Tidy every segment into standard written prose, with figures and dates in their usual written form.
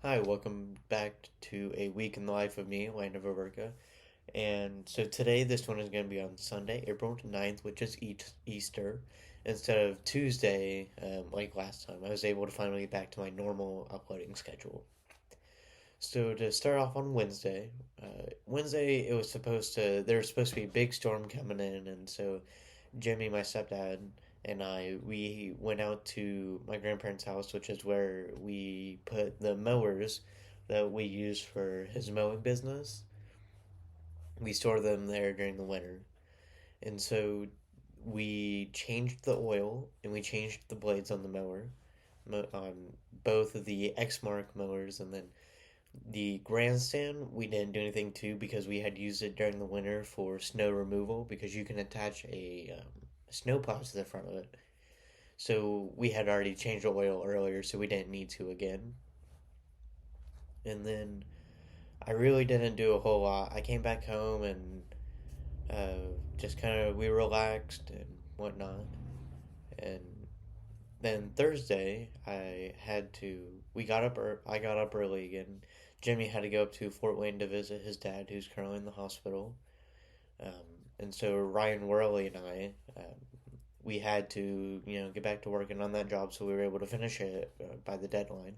Hi, welcome back to a week in the life of me, Landon. And so today, this one is going to be on Sunday, April 9th, which is Easter, instead of Tuesday, like last time. I was able to finally get back to my normal uploading schedule. So to start off on Wednesday, there was supposed to be a big storm coming in, and so Jimmy, my stepdad, and we went out to my grandparents' house, which is where we put the mowers that we use for his mowing business. We store them there during the winter. And so we changed the oil and we changed the blades on the mower, on both of the X Mark mowers, and then the grandstand we didn't do anything to because we had used it during the winter for snow removal because you can attach a snow plow to the front of it. So we had already changed the oil earlier, so we didn't need to again. And then I really didn't do a whole lot. I came back home and just kind of we relaxed and whatnot. And then Thursday, I got up early again. Jimmy had to go up to Fort Wayne to visit his dad, who's currently in the hospital. Um, and so Ryan Worley and we had to, get back to working on that job, so we were able to finish it by the deadline.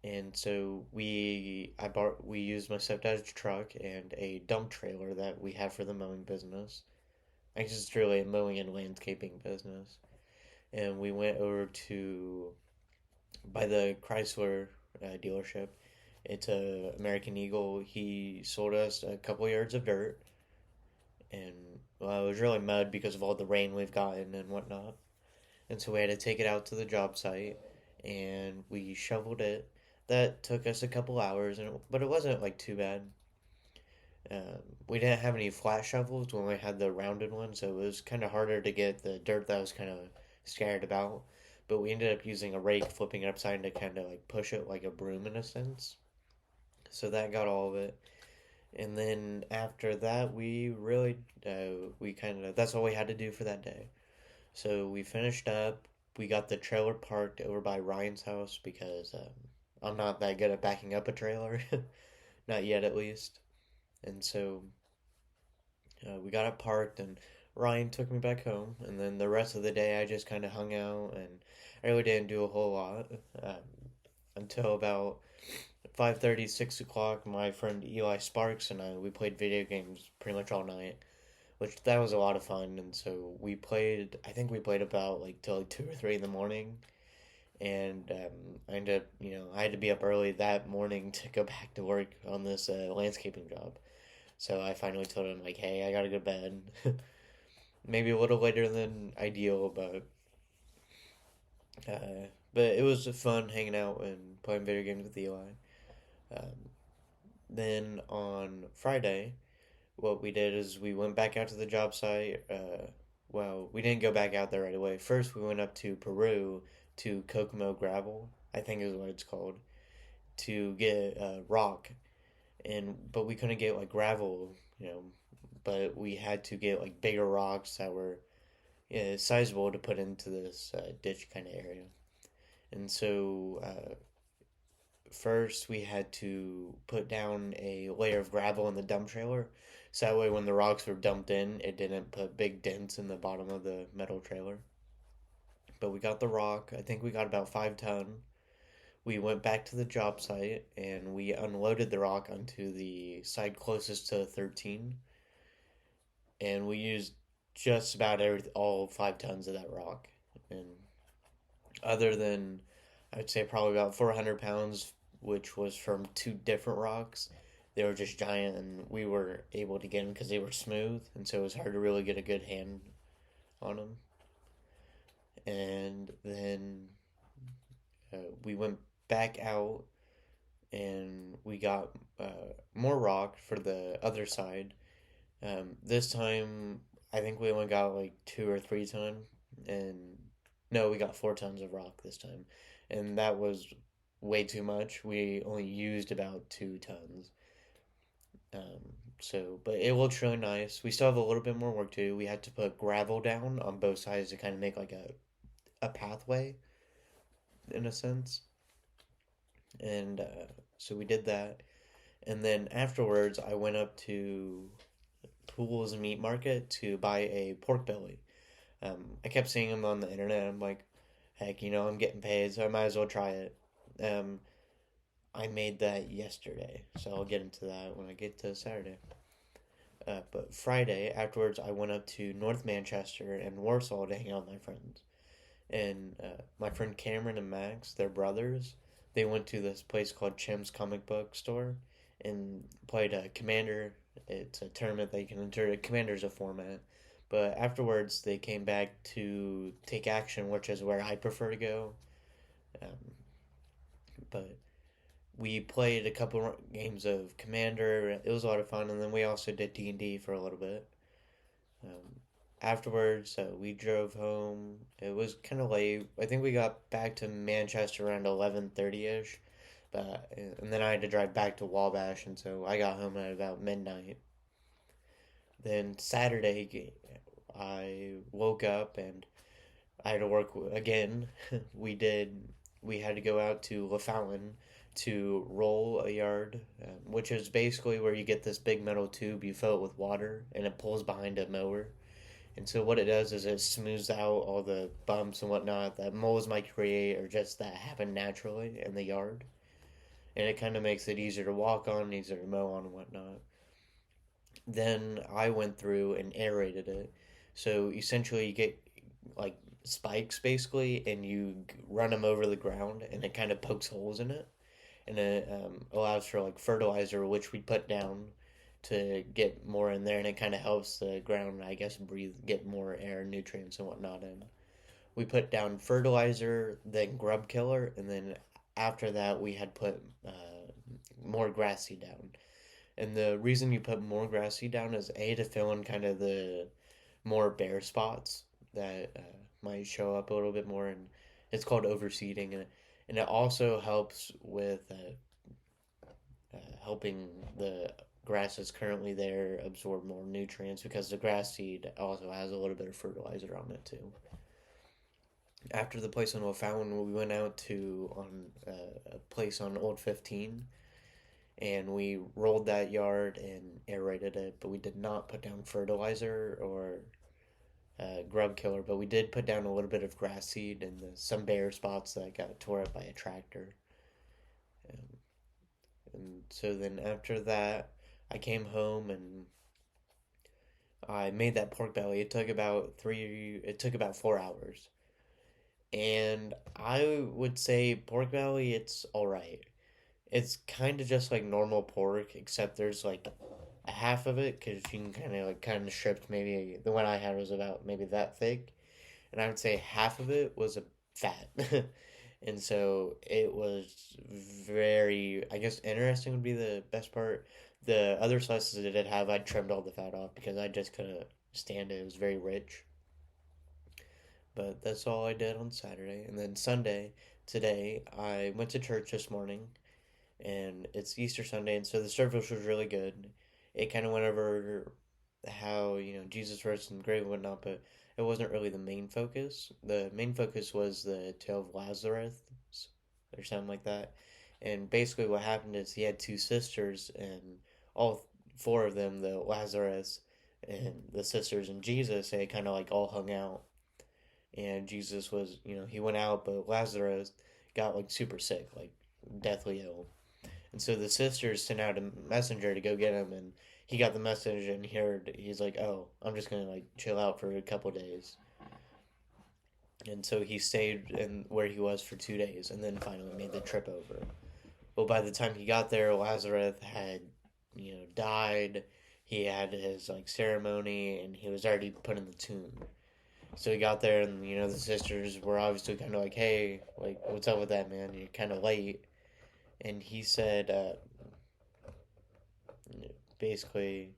And so we used my stepdad's truck and a dump trailer that we have for the mowing business. I guess it's really a mowing and landscaping business. And we went over to by the Chrysler dealership. It's a American Eagle. He sold us a couple yards of dirt, and well, it was really mud because of all the rain we've gotten and whatnot. And so we had to take it out to the job site, and we shoveled it. That took us a couple hours, but it wasn't like too bad. We didn't have any flat shovels when we had the rounded one, so it was kind of harder to get the dirt that I was kind of scared about. But we ended up using a rake, flipping it upside to kind of like push it like a broom in a sense. So that got all of it. And then after that, we kind of, that's all we had to do for that day. So we finished up. We got the trailer parked over by Ryan's house because I'm not that good at backing up a trailer. Not yet, at least. And so we got it parked, and Ryan took me back home. And then the rest of the day, I just kind of hung out, and I really didn't do a whole lot until about 5:30, 6 o'clock. My friend Eli Sparks and we played video games pretty much all night, which that was a lot of fun. And so I think we played about like till like 2 or 3 in the morning. And I ended up, I had to be up early that morning to go back to work on this landscaping job. So I finally told him like, hey, I gotta go to bed. Maybe a little later than ideal, but it was fun hanging out and playing video games with Eli. Um, then on Friday, what we did is we went back out to the job site. Well, we didn't go back out there right away. First, we went up to Peru to Kokomo Gravel, I think is what it's called, to get rock. But we couldn't get like gravel, but we had to get like bigger rocks that were sizable to put into this ditch kind of area. And so first we had to put down a layer of gravel in the dump trailer, so that way when the rocks were dumped in, it didn't put big dents in the bottom of the metal trailer. But we got the rock. I think we got about 5 ton. We went back to the job site and we unloaded the rock onto the side closest to 13, and we used just about all 5 tons of that rock. And other than, I'd say probably about 400 pounds, which was from two different rocks, they were just giant, and we were able to get them because they were smooth, and so it was hard to really get a good hand on them. And then we went back out and we got more rock for the other side. This time, I think we only got like 2 or 3 ton, and no, we got 4 tons of rock this time, and that was way too much. We only used about 2 tons. Um, but it looks really nice. We still have a little bit more work to do. We had to put gravel down on both sides to kind of make like a pathway in a sense. And so we did that. And then afterwards, I went up to Pools Meat Market to buy a pork belly. I kept seeing them on the internet. I'm like, heck, I'm getting paid, so I might as well try it. Um, I made that yesterday, so I'll get into that when I get to Saturday. But Friday afterwards, I went up to North Manchester and Warsaw to hang out with my friends. And my friend Cameron and Max, their brothers, they went to this place called Chim's Comic Book Store and played a Commander. It's a tournament that you can enter. Commander's a format. But afterwards, they came back to Take Action, which is where I prefer to go. Um, but we played a couple games of Commander. It was a lot of fun, and then we also did D&D for a little bit. Um, Afterwards, we drove home. It was kind of late. I think we got back to Manchester around 11:30 ish, but and then I had to drive back to Wabash, and so I got home at about midnight. Then Saturday, I woke up and I had to work again. we did. We had to go out to La Fountain to roll a yard, which is basically where you get this big metal tube, you fill it with water, and it pulls behind a mower. And so what it does is it smooths out all the bumps and whatnot that moles might create or just that happen naturally in the yard. And it kind of makes it easier to walk on, easier to mow on and whatnot. Then I went through and aerated it. So essentially you get like spikes basically and you run them over the ground and it kind of pokes holes in it. And it allows for like fertilizer, which we put down to get more in there, and it kind of helps the ground, I guess, breathe, get more air, nutrients, and whatnot in. We put down fertilizer, then grub killer, and then after that, we had put more grass seed down. And the reason you put more grass seed down is A, to fill in kind of the more bare spots that might show up a little bit more, and it's called overseeding, and it also helps with helping the grasses currently there absorb more nutrients because the grass seed also has a little bit of fertilizer on it too. After the place on Fountain, we went out to on a place on Old 15 and we rolled that yard and aerated it, but we did not put down fertilizer or grub killer, but we did put down a little bit of grass seed in some bare spots that got tore up by a tractor. And so then after that, I came home and I made that pork belly. It took about 4 hours. And I would say pork belly, it's all right. It's kind of just like normal pork, except there's like a half of it because you can kind of stripped. Maybe the one I had was about maybe that thick, and I would say half of it was a fat, and so it was very. I guess interesting would be the best part. The other slices that it did have, I trimmed all the fat off because I just couldn't stand it. It was very rich. But that's all I did on Saturday, and then Sunday today I went to church this morning and it's Easter Sunday, and so the service was really good. It kind of went over how Jesus rose from the grave and whatnot, but it wasn't really the main focus. The main focus was the tale of Lazarus or something like that. And basically, what happened is he had two sisters, and all four of them, the Lazarus and the sisters and Jesus, they kind of like all hung out. And Jesus was, he went out, but Lazarus got like super sick, like deathly ill. And so the sisters sent out a messenger to go get him, and he got the message and he's like, "Oh, I'm just gonna like chill out for a couple days." And so he stayed in where he was for 2 days, and then finally made the trip over. Well, by the time he got there, Lazarus had, died. He had his like ceremony, and he was already put in the tomb. So he got there, and the sisters were obviously kind of like, "Hey, like, what's up with that, man? You're kind of late." And he said, basically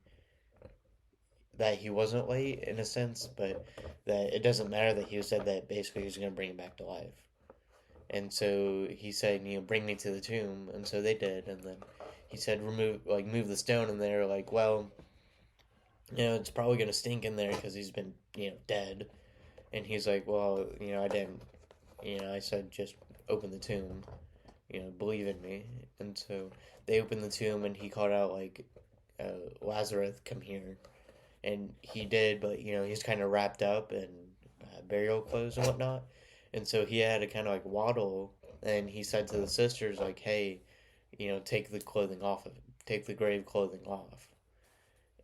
that he wasn't late in a sense, but that it doesn't matter that he said that basically he's going to bring him back to life. And so he said, bring me to the tomb. And so they did. And then he said, move the stone. And they're like, well, it's probably going to stink in there because he's been, dead. And he's like, well, I didn't, I said, just open the tomb. believe in me. And so they opened the tomb, and he called out like, Lazarus, come here. And he did, but he's kind of wrapped up in burial clothes and whatnot. And so he had to kind of like waddle, and he said to the sisters like, "Hey, take the clothing off of him, take the grave clothing off."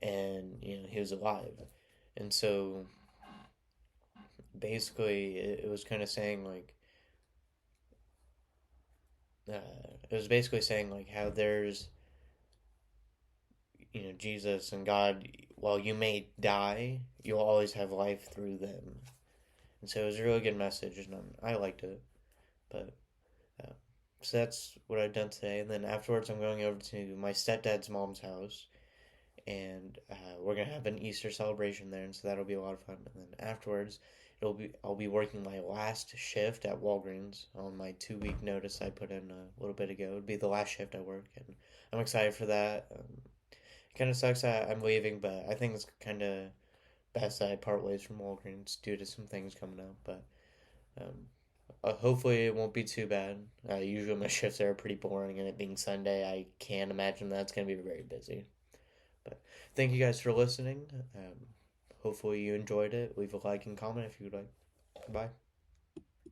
And he was alive. And so basically, it was kind of saying like, it was basically saying like how there's Jesus and God. While you may die, you'll always have life through them. And so it was a really good message, and I liked it. But uh, so that's what I've done today. And then afterwards, I'm going over to my stepdad's mom's house, and we're gonna have an Easter celebration there, and so that'll be a lot of fun. And then afterwards, I'll be working my last shift at Walgreens on my 2 week notice I put in a little bit ago. It'll be the last shift I work, and I'm excited for that. It kind of sucks that I'm leaving, but I think it's kind of best that I part ways from Walgreens due to some things coming up. But um, hopefully it won't be too bad. Usually my shifts are pretty boring, and it being Sunday, I can't imagine that's going to be very busy. But thank you guys for listening. Hopefully you enjoyed it. Leave a like and comment if you would like. Bye.